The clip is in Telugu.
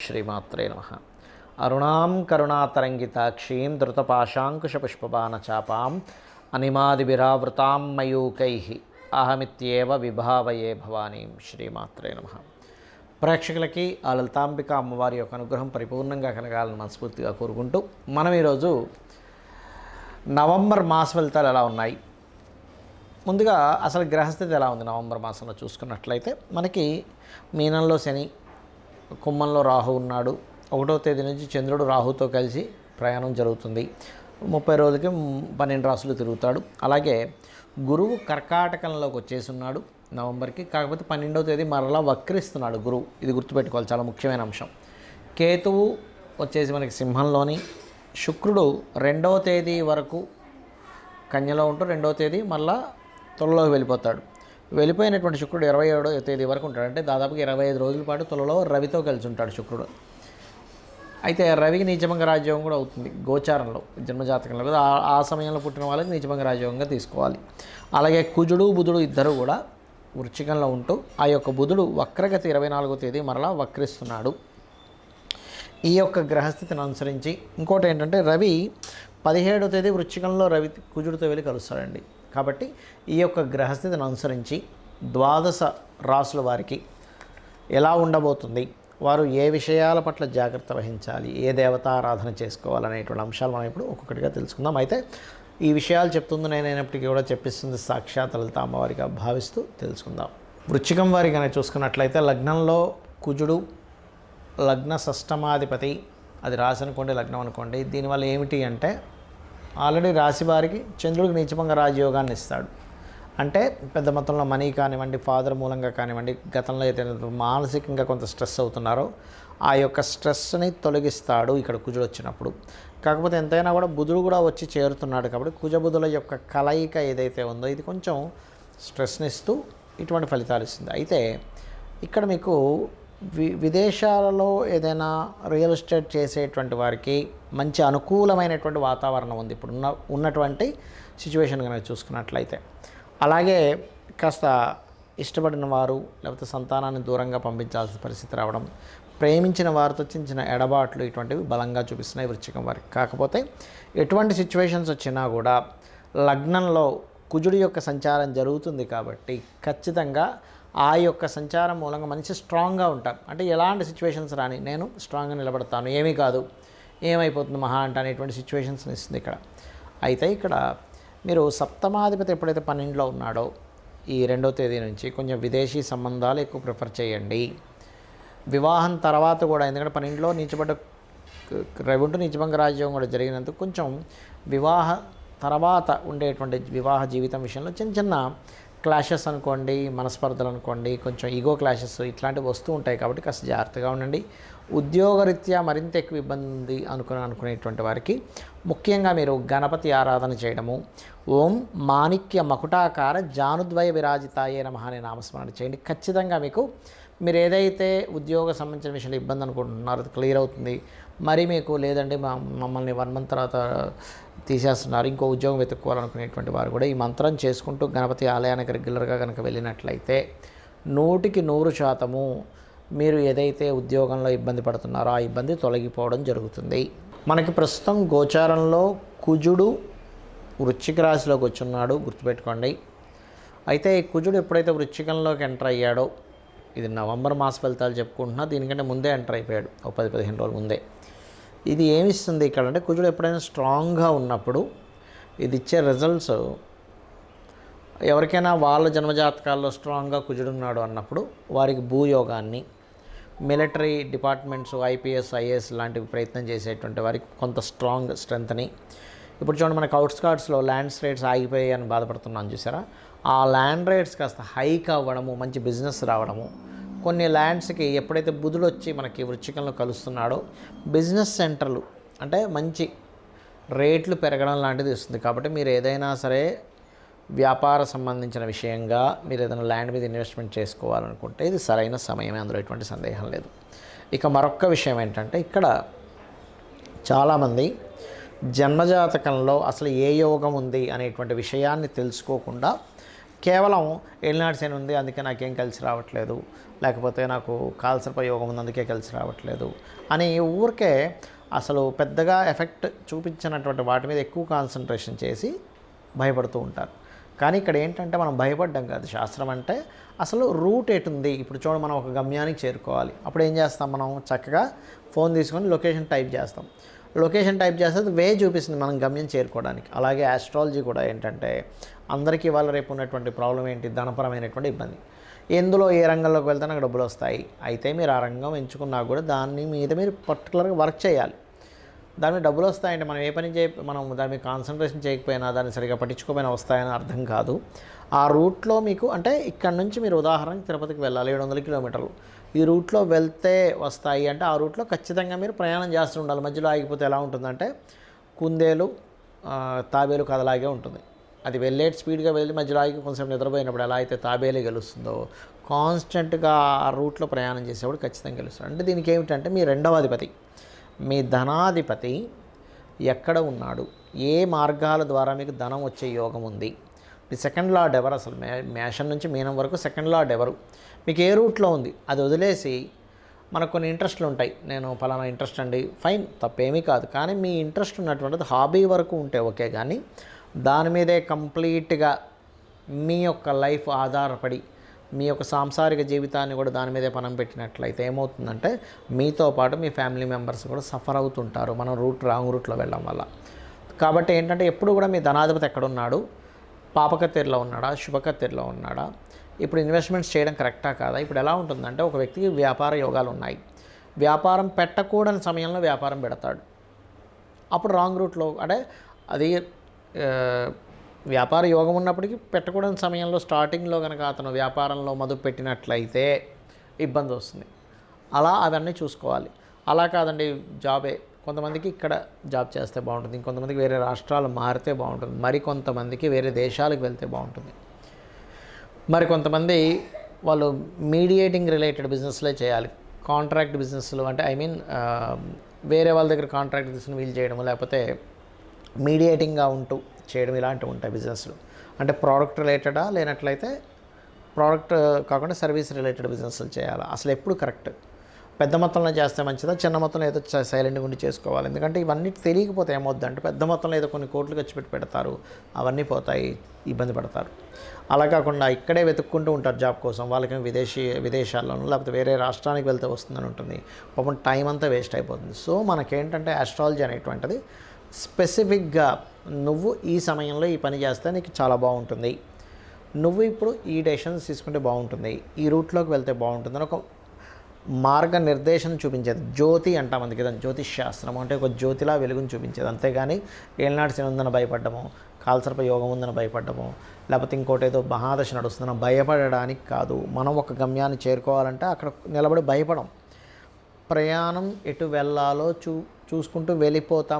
శ్రీమాత్రే నమః. అరుణాం కరుణాతరంగితాక్షీం ధృతపాశాంకుశపుష్పబాణచాపాం అనిమాదిభిరావృతాం మయూకైః అహమిత్యేవ విభావయే భవానీం. శ్రీమాత్రే నమః. ప్రేక్షకులకి ఆ లలితాంబిక అమ్మవారి యొక్క అనుగ్రహం పరిపూర్ణంగా కలగాలని మనస్ఫూర్తిగా కోరుకుంటూ మనం ఈరోజు నవంబర్ మాస ఫలితాలు ఎలా ఉన్నాయి, ముందుగా అసలు గ్రహస్థితి ఎలా ఉంది నవంబర్ మాసంలో చూసుకున్నట్లయితే మనకి మీనంలో శని, కుంభంలో రాహు ఉన్నాడు. 1వ తేదీ నుంచి చంద్రుడు రాహుతో కలిసి ప్రయాణం జరుగుతుంది. 30 రోజులకి 12 రాసులు తిరుగుతాడు. అలాగే గురువు కర్కాటకంలోకి వచ్చేసి ఉన్నాడు నవంబర్కి. కాకపోతే 12వ తేదీ మరలా వక్రిస్తున్నాడు గురువు. ఇది గుర్తుపెట్టుకోవాలి, చాలా ముఖ్యమైన అంశం. కేతువు వచ్చేసి మనకి సింహంలోని, శుక్రుడు 2వ తేదీ వరకు కన్యలో ఉంటూ 2వ తేదీ మళ్ళా తులలోకి వెళ్ళిపోతాడు. వెళ్ళిపోయినటువంటి శుక్రుడు 27వ తేదీ వరకు ఉంటాడు. అంటే దాదాపుగా 25 రోజుల పాటు తులలో రవితో కలిసి ఉంటాడు శుక్రుడు. అయితే రవికి నీచభంగ రాజ్యోగం కూడా అవుతుంది గోచారంలో, జన్మజాతకంలో కదా. ఆ సమయంలో పుట్టిన వాళ్ళకి నీచభంగ రాజ్యోగంగా తీసుకోవాలి. అలాగే కుజుడు బుధుడు ఇద్దరు కూడా వృశ్చికంలో ఉంటూ ఆ యొక్క బుధుడు వక్రగతి 24వ తేదీ మరలా వక్రిస్తున్నాడు. ఈ యొక్క గ్రహస్థితిని అనుసరించి ఇంకోటి ఏంటంటే రవి 17వ తేదీ వృశ్చికంలో రవి కుజుడితో వెళ్ళి కలుస్తాడండి. కాబట్టి ఈ యొక్క గ్రహస్థితిని అనుసరించి 12 రాసుల వారికి ఎలా ఉండబోతుంది, వారు ఏ విషయాల పట్ల జాగ్రత్త వహించాలి, ఏ దేవతారాధన చేసుకోవాలనేటువంటి అంశాలు మనం ఇప్పుడు ఒక్కొక్కటిగా తెలుసుకుందాం. అయితే ఈ విషయాలు చెప్తుంది నేనైనప్పటికీ కూడా చెప్పిస్తుంది సాక్షాత్ లలిత అమ్మవారిగా భావిస్తూ తెలుసుకుందాం. వృశ్చికం వారి కనుక చూసుకున్నట్లయితే లగ్నంలో కుజుడు, లగ్న షష్టమాధిపతి, అది రాశి అనుకోండి లగ్నం అనుకోండి. దీనివల్ల ఏమిటి అంటే ఆల్రెడీ రాశి వారికి చంద్రుడికి నీచభంగ రాజయోగాన్ని ఇస్తాడు. అంటే పెద్ద మొత్తంలో మనీ కానివ్వండి, ఫాదర్ మూలంగా కానివ్వండి, గతంలో అయితే మానసికంగా కొంత స్ట్రెస్ అవుతున్నారో ఆ యొక్క స్ట్రెస్ని తొలగిస్తాడు ఇక్కడ కుజుడు వచ్చినప్పుడు. కాకపోతే ఎంతైనా కూడా బుధుడు కూడా వచ్చి చేరుతున్నాడు కాబట్టి కుజబుధుల యొక్క కలయిక ఏదైతే ఉందో ఇది కొంచెం స్ట్రెస్ని ఇస్తూ ఇటువంటి ఫలితాలు ఇస్తుంది. అయితే ఇక్కడ మీకు విదేశాలలో ఏదైనా రియల్ ఎస్టేట్ చేసేటువంటి వారికి మంచి అనుకూలమైనటువంటి వాతావరణం ఉంది ఇప్పుడు ఉన్నటువంటి సిచ్యువేషన్ కనుక చూసుకున్నట్లయితే. అలాగే కాస్త ఇష్టపడిన వారు లేకపోతే సంతానాన్ని దూరంగా పంపించాల్సిన పరిస్థితి రావడం, ప్రేమించిన వారితో చిన్న ఎడబాట్లు ఇటువంటివి బలంగా చూపిస్తున్నాయి వృశ్చికం వారికి. కాకపోతే ఎటువంటి సిచ్యువేషన్స్ వచ్చినా కూడా లగ్నంలో కుజుడి యొక్క సంచారం జరుగుతుంది కాబట్టి ఖచ్చితంగా ఆ యొక్క సంచారం మూలంగా మనిషి స్ట్రాంగ్గా ఉంటారు. అంటే ఎలాంటి సిచ్యువేషన్స్ రాని నేను స్ట్రాంగ్గా నిలబడతాను, ఏమీ కాదు, ఏమైపోతుంది మహా అంటే అనేటువంటి సిచ్యువేషన్స్ని ఇస్తుంది ఇక్కడ. అయితే ఇక్కడ మీరు సప్తమాధిపతి ఎప్పుడైతే 12లో ఉన్నాడో ఈ 2వ తేదీ నుంచి కొంచెం విదేశీ సంబంధాలు ఎక్కువ ప్రిఫర్ చేయండి. వివాహం తర్వాత కూడా, ఎందుకంటే 12లో నీచబడ్డ రవి ఉంటూ నీచభంగ రాజ్యోగం కూడా జరిగినందుకు కొంచెం వివాహ తర్వాత ఉండేటువంటి వివాహ జీవితం విషయంలో చిన్న క్లాషెస్ అనుకోండి, మనస్పర్ధలు అనుకోండి, కొంచెం ఈగో క్లాషెస్ ఇట్లాంటివి వస్తూ ఉంటాయి. కాబట్టి కాస్త జాగ్రత్తగా ఉండండి. ఉద్యోగరీత్యా మరింత ఎక్కువ ఇబ్బంది అనుకునేటువంటి వారికి ముఖ్యంగా మీరు గణపతి ఆరాధన చేయడము, ఓం మాణిక్య మకుటాకార జానుద్వయ విరాజితాయే నమః అనే నామస్మరణ చేయండి. ఖచ్చితంగా మీకు మీరు ఏదైతే ఉద్యోగ సంబంధించిన విషయంలో ఇబ్బంది అనుకుంటున్నారో అది క్లియర్ అవుతుంది. మరి మీకు లేదండి మమ్మల్ని 1 మంత్ తర్వాత తీసేస్తున్నారు, ఇంకో ఉద్యోగం వెతుక్కోవాలనుకునేటువంటి వారు కూడా ఈ మంత్రం చేసుకుంటూ గణపతి ఆలయానికి రెగ్యులర్గా కనుక వెళ్ళినట్లయితే 100కి 100% మీరు ఏదైతే ఉద్యోగంలో ఇబ్బంది పడుతున్నారో ఆ ఇబ్బంది తొలగిపోవడం జరుగుతుంది. మనకి ప్రస్తుతం గోచారంలో కుజుడు వృశ్చిక రాశిలోకి వచ్చున్నాడు, గుర్తుపెట్టుకోండి. అయితే ఈ కుజుడు ఎప్పుడైతే వృశ్చికంలోకి ఎంటర్ అయ్యాడో, ఇది నవంబర్ మాస ఫలితాలు చెప్పుకుంటున్నా, దీనికంటే ముందే ఎంటర్ అయిపోయాడు, ఒక 10-15 రోజుల ముందే. ఇది ఏమిస్తుంది ఇక్కడ అంటే కుజుడు ఎప్పుడైనా స్ట్రాంగ్గా ఉన్నప్పుడు ఇది ఇచ్చే రిజల్ట్స్ ఎవరికైనా వాళ్ళ జన్మజాతకాల్లో స్ట్రాంగ్గా కుజుడు ఉన్నాడు అన్నప్పుడు వారికి భూయోగాన్ని, మిలిటరీ డిపార్ట్మెంట్స్, ఐపీఎస్, ఐఏఎస్ లాంటివి ప్రయత్నం చేసేటువంటి వారికి కొంత స్ట్రెంగ్త్ని. ఇప్పుడు చూడండి మనకు అవుట్స్కర్ట్స్లో ల్యాండ్స్ రేట్స్ ఆగిపోయాయి అని బాధపడుతున్నాను చూసారా, ఆ ల్యాండ్ రేట్స్ కాస్త హైక్ అవ్వడము, మంచి బిజినెస్ రావడము. కొన్ని ల్యాండ్స్కి ఎప్పుడైతే బుధుడు వచ్చి మనకి వృశ్చికంలో కలుస్తున్నాడో బిజినెస్ సెంటర్లు అంటే మంచి రేట్లు పెరగడం లాంటిది ఇస్తుంది. కాబట్టి మీరు ఏదైనా సరే వ్యాపార సంబంధించిన విషయంగా మీరు ఏదైనా ల్యాండ్ మీద ఇన్వెస్ట్మెంట్ చేసుకోవాలనుకుంటే ఇది సరైన సమయమే, అందులో ఎటువంటి సందేహం లేదు. ఇక మరొక విషయం ఏంటంటే ఇక్కడ చాలామంది జన్మజాతకంలో అసలు ఏ యోగం ఉంది అనేటువంటి విషయాన్ని తెలుసుకోకుండా కేవలం ఏలినాటి శని ఉంది అందుకే నాకేం కలిసి రావట్లేదు, లేకపోతే నాకు కాలసర్ప యోగం ఉంది అందుకే కలిసి రావట్లేదు అని ఊరికే అసలు పెద్దగా ఎఫెక్ట్ చూపించినటువంటి వాటి మీద ఎక్కువ కాన్సన్ట్రేషన్ చేసి భయపడుతూ ఉంటారు. కానీ ఇక్కడ ఏంటంటే మనం భయపడ్డం కాదు. శాస్త్రం అంటే అసలు రూట్ ఎటుంది. ఇప్పుడు చూడండి, మనం ఒక గమ్యానికి చేరుకోవాలి. అప్పుడు ఏం చేస్తాం, మనం చక్కగా ఫోన్ తీసుకొని లొకేషన్ టైప్ చేస్తాం. లొకేషన్ టైప్ చేస్తే వే చూపిస్తుంది మనం గమ్యం చేరుకోవడానికి. అలాగే ఆస్ట్రాలజీ కూడా ఏంటంటే అందరికీ ఇవాళ రేపు ఉన్నటువంటి ప్రాబ్లం ఏంటి, ధనపరమైనటువంటి ఇబ్బంది. ఎందులో ఏ రంగంలోకి వెళ్తే నాకు డబ్బులు వస్తాయి. అయితే మీరు ఆ రంగం ఎంచుకున్నా కూడా దాని మీద మీరు పర్టికులర్గా వర్క్ చేయాలి. దాని మీద డబ్బులు వస్తాయంటే మనం ఏ పని మనం దాని మీద కాన్సన్ట్రేషన్ చేయకపోయినా, దాన్ని సరిగా పట్టించుకోకపోయినా వస్తాయని అర్థం కాదు. ఆ రూట్లో మీకు అంటే ఇక్కడ నుంచి మీరు ఉదాహరణకి తిరుపతికి వెళ్ళాలి, 700 కిలోమీటర్లు. ఈ రూట్లో వెళ్తే వస్తాయి అంటే ఆ రూట్లో ఖచ్చితంగా మీరు ప్రయాణం చేస్తూ ఉండాలి. మధ్యలో ఆగిపోతే ఎలా ఉంటుందంటే కుందేలు తాబేలు కథలాగే ఉంటుంది. అది వెళ్ళే స్పీడ్గా వెళ్ళి మధ్యలో ఆగి కొంచెం నిద్రపోయినప్పుడు ఎలా అయితే తాబేలే గెలుస్తుందో, కాన్స్టెంట్గా ఆ రూట్లో ప్రయాణం చేసేవాడు ఖచ్చితంగా గెలుస్తాడు. అంటే దీనికి ఏమిటంటే మీ రెండవ అధిపతి, మీ ధనాధిపతి ఎక్కడ ఉన్నాడు, ఏ మార్గాల ద్వారా మీకు ధనం వచ్చే యోగం ఉంది. మీ సెకండ్ లార్డ్ ఎవరు, అసలు మేషం నుంచి మీనం వరకు సెకండ్ లార్డ్ ఎవరు, మీకు ఏ రూట్లో ఉంది అది వదిలేసి మనకు కొన్ని ఇంట్రెస్ట్లు ఉంటాయి. నేను పలానా ఇంట్రెస్ట్ అండి, ఫైన్, తప్పేమీ కాదు. కానీ మీ ఇంట్రెస్ట్ ఉన్నటువంటిది హాబీ వరకు ఉంటే ఓకే, కానీ దాని మీదే కంప్లీట్గా మీ యొక్క లైఫ్ ఆధారపడి మీ యొక్క సాంసారిక జీవితాన్ని కూడా దాని మీదే పనం పెట్టినట్లయితే ఏమవుతుందంటే మీతో పాటు మీ ఫ్యామిలీ మెంబర్స్ కూడా సఫర్ అవుతుంటారు మనం రాంగ్ రూట్లో వెళ్ళడం వల్ల. కాబట్టి ఏంటంటే ఎప్పుడు కూడా మీ ధనాధిపతి ఎక్కడున్నాడు, పాపకత్తెరలో ఉన్నాడా, శుభకత్తెరలో ఉన్నాడా, ఇప్పుడు ఇన్వెస్ట్మెంట్స్ చేయడం కరెక్టా కాదా. ఇప్పుడు ఎలా ఉంటుందంటే ఒక వ్యక్తికి వ్యాపార యోగాలు ఉన్నాయి, వ్యాపారం పెట్టకూడని సమయంలో వ్యాపారం పెడతాడు. అప్పుడు రాంగ్ రూట్లో అంటే అది వ్యాపార యోగం ఉన్నప్పటికీ పెట్టకూడని సమయంలో స్టార్టింగ్లో కనుక అతను వ్యాపారంలో మొదలు పెట్టినట్లయితే ఇబ్బంది వస్తుంది. అలా అవన్నీ చూసుకోవాలి. అలా కాదండి, జాబే కొంతమందికి ఇక్కడ జాబ్ చేస్తే బాగుంటుంది, ఇంకొంతమందికి వేరే రాష్ట్రాలు మారితే బాగుంటుంది, మరికొంతమందికి వేరే దేశాలకు వెళ్తే బాగుంటుంది, మరికొంతమంది వాళ్ళు మీడియేటింగ్ రిలేటెడ్ బిజినెస్లే చేయాలి. కాంట్రాక్ట్ బిజినెస్లు అంటే వేరే వాళ్ళ దగ్గర కాంట్రాక్ట్ తీసుకుని వీలు చేయడము, లేకపోతే మీడియేటింగ్గా ఉంటూ చేయడం, ఇలాంటివి ఉంటాయి బిజినెస్లు. అంటే ప్రోడక్ట్ రిలేటెడా, లేనట్లయితే ప్రోడక్ట్ కాకుండా సర్వీస్ రిలేటెడ్ బిజినెస్లు చేయాలి. అసలు ఎప్పుడు కరెక్ట్, పెద్ద మొత్తంలో చేస్తే మంచిదా, చిన్న మొత్తంలో ఏదో సైలెంట్గా ఉండి చేసుకోవాలి. ఎందుకంటే ఇవన్నీ తెలియకపోతే ఏమవుద్దంటే పెద్ద మొత్తంలో ఏదో కొన్ని కోట్లు ఖర్చు పెట్టి పెడతారు, అవన్నీ పోతాయి, ఇబ్బంది పడతారు. అలా కాకుండా ఇక్కడే వెతుక్కుంటూ ఉంటారు జాబ్ కోసం, వాళ్ళకి విదేశాల్లోనూ లేకపోతే వేరే రాష్ట్రానికి వెళ్తే వస్తుందని ఉంటుంది, పాపం టైం అంతా వేస్ట్ అయిపోతుంది. సో మనకేంటంటే ఆస్ట్రాలజీ అనేటువంటిది స్పెసిఫిక్గా నువ్వు ఈ సమయంలో ఈ పని చేస్తే నీకు చాలా బాగుంటుంది, నువ్వు ఇప్పుడు ఈ డెసిషన్స్ తీసుకుంటే బాగుంటుంది, ఈ రూట్లోకి వెళ్తే బాగుంటుంది అని ఒక మార్గనిర్దేశం చూపించేది. జ్యోతి అంటాం అందుకే దాన్ని జ్యోతిష్ శాస్త్రం అంటే ఒక జ్యోతిలా వెలుగుని చూపించేది. అంతేగాని ఏలినాటి శని ఉందని భయపడ్డము, కాలసర్ప యోగం ఉందని భయపడ్డము, లేకపోతే ఇంకోటి ఏదో మహాదశ నడుస్తుందని భయపడడానికి కాదు. మనం ఒక గమ్యాన్ని చేరుకోవాలంటే అక్కడ నిలబడి భయపడం, ప్రయాణం ఎటు వెళ్ళాలో చూసుకుంటూ వెళ్ళిపోతాం.